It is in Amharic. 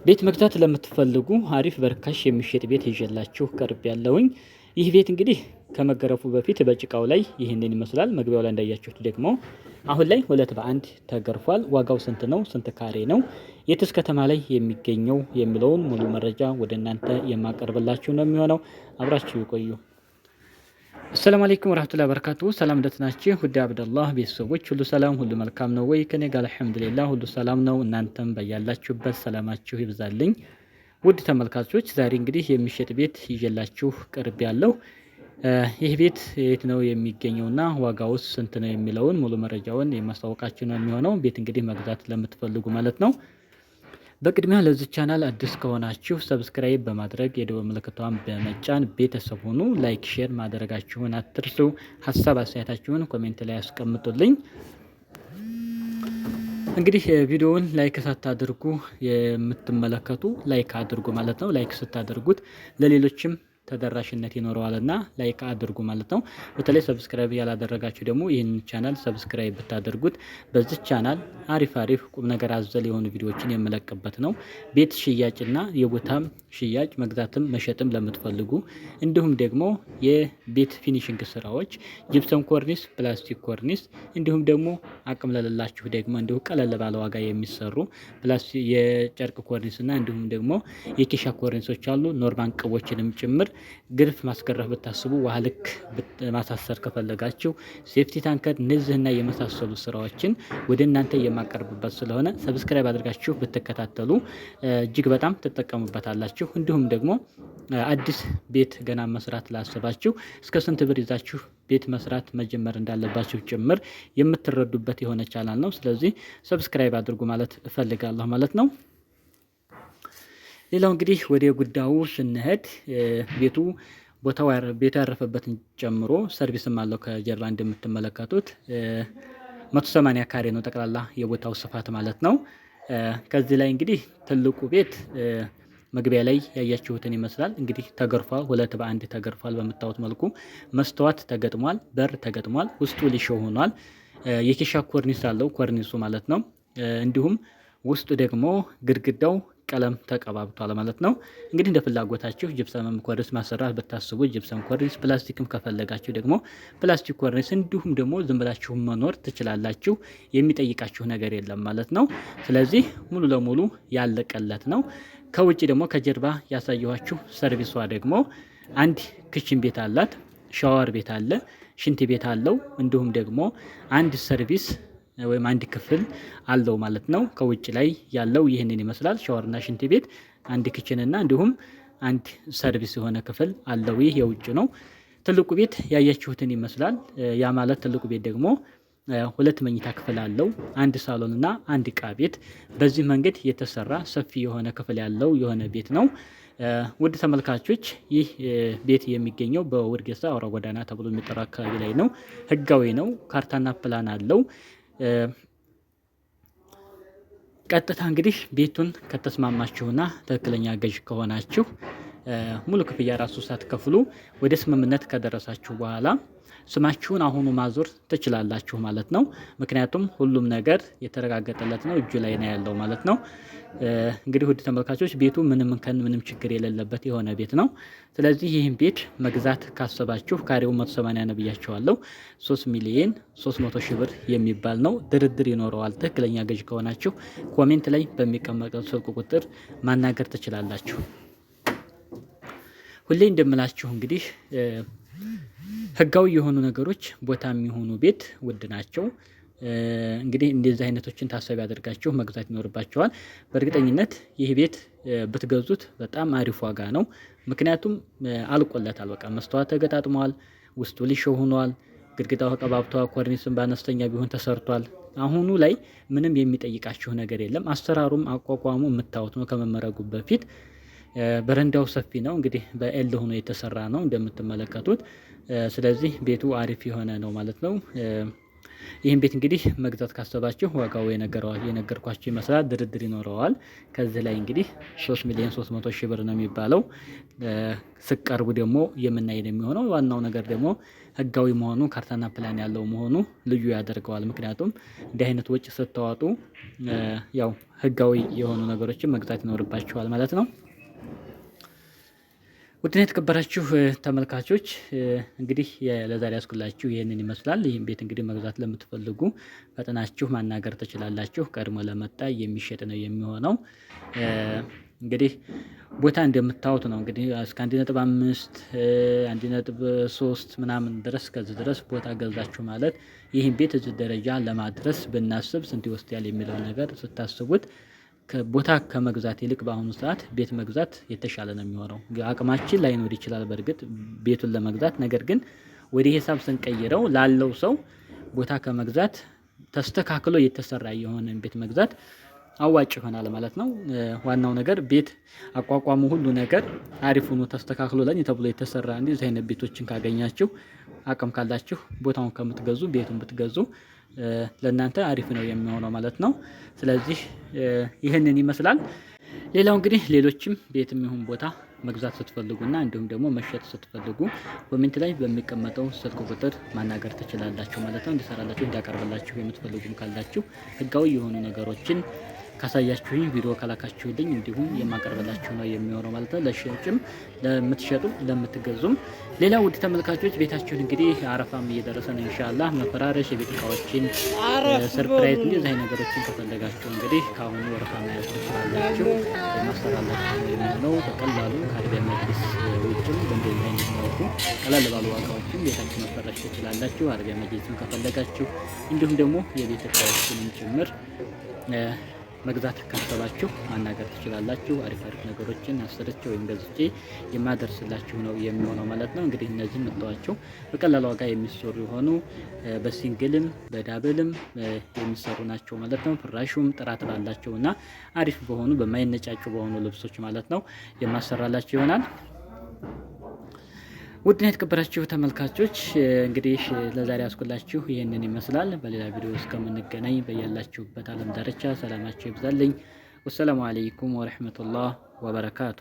ቤት መግዛት ለምትፈልጉ አሪፍ በርካሽ የሚሸጥ ቤት ይዤላችሁ ቀርብ ያለውኝ። ይህ ቤት እንግዲህ ከመገረፉ በፊት በጭቃው ላይ ይህንን ይመስላል። መግቢያው ላይ እንዳያችሁት ደግሞ አሁን ላይ 2 በ1 ተገርፏል። ዋጋው ስንት ነው? ስንት ካሬ ነው? የትስ ከተማ ላይ የሚገኘው የሚለውን ሙሉ መረጃ ወደ እናንተ የማቀርብላችሁ ነው የሚሆነው። አብራችሁ ይቆዩ። አሰላሙ አለይኩም ወራህመቱላሂ ወበረካቱሁ። ሰላም እንደት ናችሁ? ውድ አብደላህ ቤተሰቦች ሁሉ ሰላም ሁሉ መልካም ነው ወይ? ከኔ ጋር አልሐምዱሊላህ ሁሉ ሰላም ነው። እናንተም በያላችሁበት ሰላማችሁ ይብዛልኝ። ውድ ተመልካቾች ዛሬ እንግዲህ የሚሸጥ ቤት ይዤላችሁ ቀርብ ያለው ይህ ቤት የት ነው የሚገኘውና ዋጋውስ ስንት ነው የሚለውን ሙሉ መረጃውን የማስታወቃችሁ ነው የሚሆነው። ቤት እንግዲህ መግዛት ለምትፈልጉ ማለት ነው። በቅድሚያ ለዚህ ቻናል አዲስ ከሆናችሁ ሰብስክራይብ በማድረግ የደወል ምልክቷን በመጫን ቤተሰብ ሁኑ። ላይክ ሼር ማድረጋችሁን አትርሱ። ሀሳብ አስተያየታችሁን ኮሜንት ላይ ያስቀምጡልኝ። እንግዲህ ቪዲዮውን ላይክ ሳታደርጉ የምትመለከቱ ላይክ አድርጉ ማለት ነው። ላይክ ስታደርጉት ለሌሎችም ተደራሽነት ይኖረዋልና ላይክ አድርጉ ማለት ነው። በተለይ ሰብስክራይብ ያላደረጋችሁ ደግሞ ይህን ቻናል ሰብስክራይብ ብታደርጉት በዚህ ቻናል አሪፍ ቁም ነገር አዘል የሆኑ ቪዲዮዎችን የምለቅበት ነው። ቤት ሽያጭና የቦታም ሽያጭ መግዛትም መሸጥም ለምትፈልጉ እንዲሁም ደግሞ የቤት ፊኒሽንግ ስራዎች ጂፕሰም ኮርኒስ፣ ፕላስቲክ ኮርኒስ እንዲሁም ደግሞ አቅም ለሌላችሁ ደግሞ እንዲሁ ቀለል ባለ ዋጋ የሚሰሩ ፕላስቲክ የጨርቅ ኮርኒስና እንዲሁም ደግሞ የኬሻ ኮርኒሶች አሉ። ኖርማን ቅቦችንም ጭምር ግርፍ ማስገረፍ ብታስቡ ውሃ ልክ ማሳሰር ከፈለጋችሁ ሴፍቲ ታንከር እነዚህና የመሳሰሉ ስራዎችን ወደ እናንተ የማቀርብበት ስለሆነ ሰብስክራይብ አድርጋችሁ ብትከታተሉ እጅግ በጣም ትጠቀሙበታላችሁ። እንዲሁም ደግሞ አዲስ ቤት ገና መስራት ላሰባችሁ እስከ ስንት ብር ይዛችሁ ቤት መስራት መጀመር እንዳለባችሁ ጭምር የምትረዱበት የሆነ ቻናል ነው። ስለዚህ ሰብስክራይብ አድርጉ ማለት እፈልጋለሁ ማለት ነው። ሌላው እንግዲህ ወደ ጉዳዩ ስንሄድ ቤቱ ያረፈበትን ጨምሮ ሰርቪስም አለው ከጀርባ እንደምትመለከቱት 180 ካሬ ነው ጠቅላላ የቦታው ስፋት ማለት ነው። ከዚህ ላይ እንግዲህ ትልቁ ቤት መግቢያ ላይ ያያችሁትን ይመስላል። እንግዲህ ተገርፏል፣ 2 በ1 ተገርፏል። በምታዩት መልኩ መስተዋት ተገጥሟል፣ በር ተገጥሟል፣ ውስጡ ሊሾ ሆኗል። የኬሻ ኮርኒስ አለው ኮርኒሱ ማለት ነው። እንዲሁም ውስጡ ደግሞ ግድግዳው ቀለም ተቀባብቷል ማለት ነው። እንግዲህ እንደ ፍላጎታችሁ ጅፕሰም ኮርኒስ ማሰራት ብታስቡ ጅፕሰም ኮርኒስ፣ ፕላስቲክም ከፈለጋችሁ ደግሞ ፕላስቲክ ኮርኒስ እንዲሁም ደግሞ ዝም ብላችሁ መኖር ትችላላችሁ። የሚጠይቃችሁ ነገር የለም ማለት ነው። ስለዚህ ሙሉ ለሙሉ ያለቀለት ነው። ከውጭ ደግሞ ከጀርባ ያሳየኋችሁ ሰርቪሷ ደግሞ አንድ ክችን ቤት አላት፣ ሻወር ቤት አለ፣ ሽንት ቤት አለው። እንዲሁም ደግሞ አንድ ሰርቪስ ወይም አንድ ክፍል አለው ማለት ነው። ከውጭ ላይ ያለው ይህንን ይመስላል። ሻወርና ሽንት ቤት፣ አንድ ክችንና እንዲሁም አንድ ሰርቪስ የሆነ ክፍል አለው። ይህ የውጭ ነው። ትልቁ ቤት ያያችሁትን ይመስላል። ያ ማለት ትልቁ ቤት ደግሞ 2 መኝታ ክፍል አለው፣ አንድ ሳሎንና አንድ ዕቃ ቤት። በዚህ መንገድ የተሰራ ሰፊ የሆነ ክፍል ያለው የሆነ ቤት ነው። ውድ ተመልካቾች ይህ ቤት የሚገኘው በውርጌሳ አውራ ጎዳና ተብሎ የሚጠራ አካባቢ ላይ ነው። ህጋዊ ነው። ካርታና ፕላን አለው። ቀጥታ እንግዲህ ቤቱን ከተስማማችሁና ትክክለኛ ገዥ ከሆናችሁ ሙሉ ክፍያ ራሱ ሳትከፍሉ ወደ ስምምነት ከደረሳችሁ በኋላ ስማችሁን አሁኑ ማዞር ትችላላችሁ ማለት ነው። ምክንያቱም ሁሉም ነገር የተረጋገጠለት ነው፣ እጁ ላይ ነው ያለው ማለት ነው። እንግዲህ ውድ ተመልካቾች ቤቱ ምንም ችግር የሌለበት የሆነ ቤት ነው። ስለዚህ ይህን ቤት መግዛት ካሰባችሁ ካሬው 180 ነው ብያችኋለሁ። 3,300,000 ብር የሚባል ነው። ድርድር ይኖረዋል። ትክክለኛ ገዥ ከሆናችሁ ኮሜንት ላይ በሚቀመጠው ስልክ ቁጥር ማናገር ትችላላችሁ። ሁሌ እንደምላችሁ እንግዲህ ህጋዊ የሆኑ ነገሮች ቦታ የሚሆኑ ቤት ውድ ናቸው። እንግዲህ እንደዚህ አይነቶችን ታሳቢ አድርጋችሁ መግዛት ይኖርባችኋል። በእርግጠኝነት ይህ ቤት ብትገዙት በጣም አሪፍ ዋጋ ነው። ምክንያቱም አልቆለታል። በቃ መስተዋት ተገጣጥሟል፣ ውስጡ ሊሾ ሆኗል፣ ግድግዳው ተቀባብቷል፣ ኮርኒስም በአነስተኛ ቢሆን ተሰርቷል። አሁኑ ላይ ምንም የሚጠይቃችሁ ነገር የለም። አሰራሩም አቋቋሙ የምታዩት ነው ከመመረጉ በፊት። በረንዳው ሰፊ ነው። እንግዲህ በኤል ሆኖ የተሰራ ነው እንደምትመለከቱት። ስለዚህ ቤቱ አሪፍ የሆነ ነው ማለት ነው። ይህን ቤት እንግዲህ መግዛት ካሰባችሁ ዋጋው የነገርኳችሁ ይመስላል። ድርድር ይኖረዋል። ከዚህ ላይ እንግዲህ 3,300,000 ብር ነው የሚባለው። ስቀርቡ ደግሞ የምናይ ነው የሚሆነው። ዋናው ነገር ደግሞ ህጋዊ መሆኑ ካርታና ፕላን ያለው መሆኑ ልዩ ያደርገዋል። ምክንያቱም እንዲህ አይነት ወጪ ስታወጡ ያው ህጋዊ የሆኑ ነገሮችን መግዛት ይኖርባችኋል ማለት ነው። ውድና የተከበራችሁ ተመልካቾች እንግዲህ ለዛሬ ያስኩላችሁ ይህንን ይመስላል። ይህን ቤት እንግዲህ መግዛት ለምትፈልጉ ፈጥናችሁ ማናገር ትችላላችሁ። ቀድሞ ለመጣ የሚሸጥ ነው የሚሆነው። እንግዲህ ቦታ እንደምታዩት ነው። እንግዲህ እስከ 1.5 1.3 ምናምን ድረስ ከዚህ ድረስ ቦታ ገዛችሁ ማለት ይህን ቤት እዚህ ደረጃ ለማድረስ ብናስብ ስንት ይወስዳል የሚለው ነገር ስታስቡት ቦታ ከመግዛት ይልቅ በአሁኑ ሰዓት ቤት መግዛት የተሻለ ነው የሚሆነው። አቅማችን ላይኖር ይችላል በእርግጥ ቤቱን ለመግዛት። ነገር ግን ወደ ሂሳብ ስንቀይረው ላለው ሰው ቦታ ከመግዛት ተስተካክሎ የተሰራ የሆነን ቤት መግዛት አዋጭ ይሆናል ማለት ነው። ዋናው ነገር ቤት አቋቋሙ ሁሉ ነገር አሪፍ ሆኖ ተስተካክሎ ለኔ ተብሎ የተሰራ እንደዚህ አይነት ቤቶችን ካገኛችሁ አቅም ካላችሁ ቦታውን ከምትገዙ ቤቱን ብትገዙ ለእናንተ አሪፍ ነው የሚሆነው ማለት ነው። ስለዚህ ይህንን ይመስላል። ሌላው እንግዲህ ሌሎችም ቤትም ይሁን ቦታ መግዛት ስትፈልጉና እንዲሁም ደግሞ መሸጥ ስትፈልጉ ኮሜንት ላይ በሚቀመጠው ስልክ ቁጥር ማናገር ትችላላችሁ ማለት ነው። እንዲሰራላችሁ እንዲያቀርብላችሁ የምትፈልጉም ካላችሁ ህጋዊ የሆኑ ነገሮችን ካሳያችሁኝ ቪዲዮ ከላካችሁልኝ እንዲሁም የማቀርብላችሁ ነው የሚሆነው ማለት ነው። ለሽጭም ለምትሸጡ ለምትገዙም። ሌላ ውድ ተመልካቾች ቤታችሁን እንግዲህ አረፋም እየደረሰ ነው ኢንሻአላህ። መፈራረሽ፣ የቤት እቃዎችን፣ ሰርፕራይዝ እንደዚህ አይነት ነገሮችን ከፈለጋችሁ እንግዲህ ከአሁኑ ወረፋ መያዝ ትችላላችሁ። ማሰራላችሁ ነው የሚሆነው። በቀላሉ ከአረቢያ መጅሊስ ውጭም በእንደዚህ አይነት መልኩ ቀላል ባሉ ዋጋዎችም ቤታችሁ መፈረሽ ትችላላችሁ። አረቢያ መጅሊስም ከፈለጋችሁ እንዲሁም ደግሞ የቤት እቃዎችንም ጭምር መግዛት ካሰባችሁ ማናገር ትችላላችሁ። አሪፍ ነገሮችን አሰርቼ ወይም ገዝቼ የማደርስላችሁ ነው የሚሆነው ማለት ነው። እንግዲህ እነዚህ መጥተዋቸው በቀላል ዋጋ የሚሰሩ የሆኑ በሲንግልም በዳብልም የሚሰሩ ናቸው ማለት ነው። ፍራሹም ጥራት ባላቸው እና አሪፍ በሆኑ በማይነጫጩ በሆኑ ልብሶች ማለት ነው የማሰራላችሁ ይሆናል። ውድና የተከበራችሁ ተመልካቾች እንግዲህ ለዛሬ ያስኩላችሁ ይህንን ይመስላል። በሌላ ቪዲዮ እስከምንገናኝ በያላችሁበት ዓለም ዳርቻ ሰላማችሁ ይብዛልኝ። ወሰላሙ አለይኩም ወረህመቱላህ ወበረካቱ።